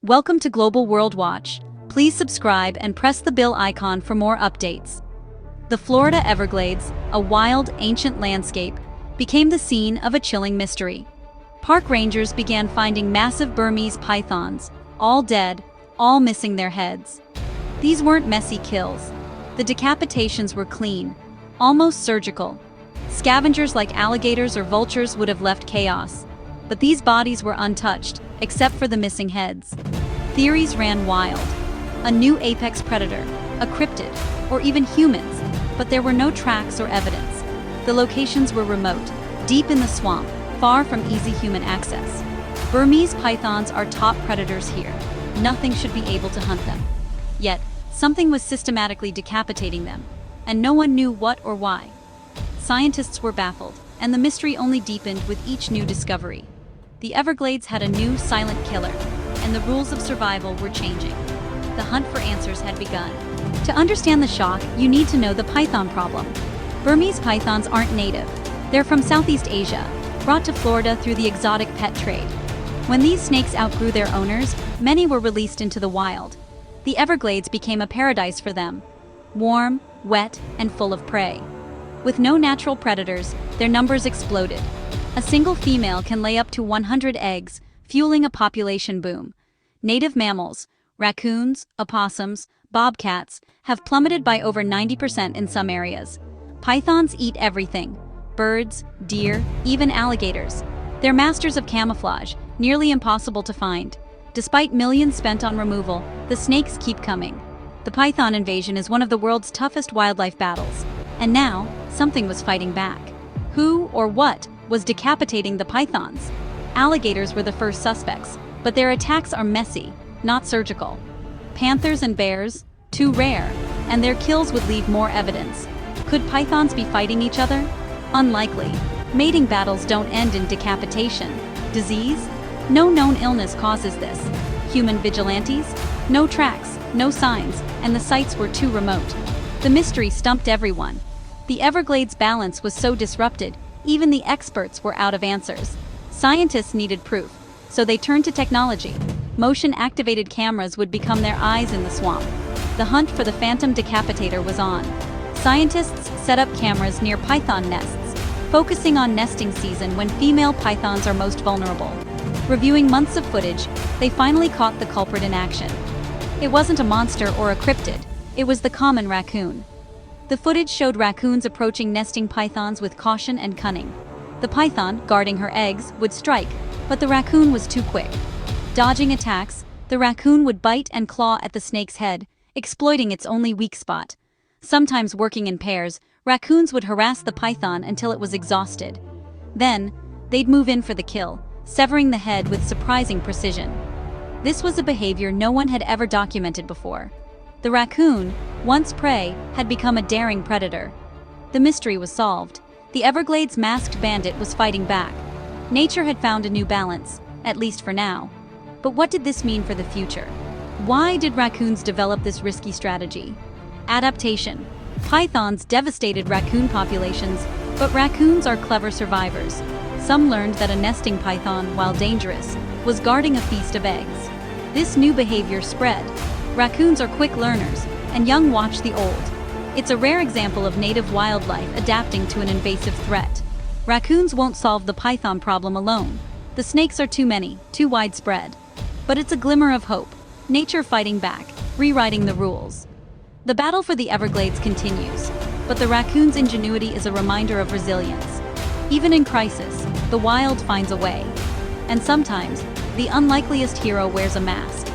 Welcome to Global World Watch. Please subscribe and press the bell icon for more updates. The Florida Everglades, a wild, ancient landscape, became the scene of a chilling mystery. Park rangers began finding massive Burmese pythons, all dead, all missing their heads. These weren't messy kills. The decapitations were clean, almost surgical. Scavengers like alligators or vultures would have left chaos. But these bodies were untouched, except for the missing heads. Theories ran wild. A new apex predator, a cryptid, or even humans, but there were no tracks or evidence. The locations were remote, deep in the swamp, far from easy human access. Burmese pythons are top predators here. Nothing should be able to hunt them. Yet, something was systematically decapitating them, and no one knew what or why. Scientists were baffled, and the mystery only deepened with each new discovery. The Everglades had a new silent killer, and the rules of survival were changing. The hunt for answers had begun. To understand the shock, you need to know the python problem. Burmese pythons aren't native. They're from Southeast Asia, brought to Florida through the exotic pet trade. When these snakes outgrew their owners, many were released into the wild. The Everglades became a paradise for them. Warm, wet, and full of prey. With no natural predators, their numbers exploded. A single female can lay up to 100 eggs, fueling a population boom. Native mammals, raccoons, opossums, bobcats, have plummeted by over 90% in some areas. Pythons eat everything: birds, deer, even alligators. They're masters of camouflage, nearly impossible to find. Despite millions spent on removal, the snakes keep coming. The python invasion is one of the world's toughest wildlife battles. And now, something was fighting back. Who or what was decapitating the pythons? Alligators were the first suspects, but their attacks are messy, not surgical. Panthers and bears, too rare, and their kills would leave more evidence. Could pythons be fighting each other? Unlikely. Mating battles don't end in decapitation. Disease? No known illness causes this. Human vigilantes? No tracks, no signs, and the sites were too remote. The mystery stumped everyone. The Everglades' balance was so disrupted, even the experts were out of answers. Scientists needed proof, so they turned to technology. Motion-activated cameras would become their eyes in the swamp. The hunt for the phantom decapitator was on. Scientists set up cameras near python nests, focusing on nesting season when female pythons are most vulnerable. Reviewing months of footage, they finally caught the culprit in action. It wasn't a monster or a cryptid, it was the common raccoon. The footage showed raccoons approaching nesting pythons with caution and cunning. The python, guarding her eggs, would strike, but the raccoon was too quick. Dodging attacks, the raccoon would bite and claw at the snake's head, exploiting its only weak spot. Sometimes working in pairs, raccoons would harass the python until it was exhausted. Then, they'd move in for the kill, severing the head with surprising precision. This was a behavior no one had ever documented before. The raccoon, once prey, had become a daring predator. The mystery was solved. The Everglades' masked bandit was fighting back. Nature had found a new balance, at least for now. But what did this mean for the future? Why did raccoons develop this risky strategy? Adaptation. Pythons devastated raccoon populations, but raccoons are clever survivors. Some learned that a nesting python, while dangerous, was guarding a feast of eggs. This new behavior spread. Raccoons are quick learners, and young watch the old. It's a rare example of native wildlife adapting to an invasive threat. Raccoons won't solve the python problem alone. The snakes are too many, too widespread. But it's a glimmer of hope. Nature fighting back, rewriting the rules. The battle for the Everglades continues, but the raccoon's ingenuity is a reminder of resilience. Even in crisis, the wild finds a way. And sometimes, the unlikeliest hero wears a mask.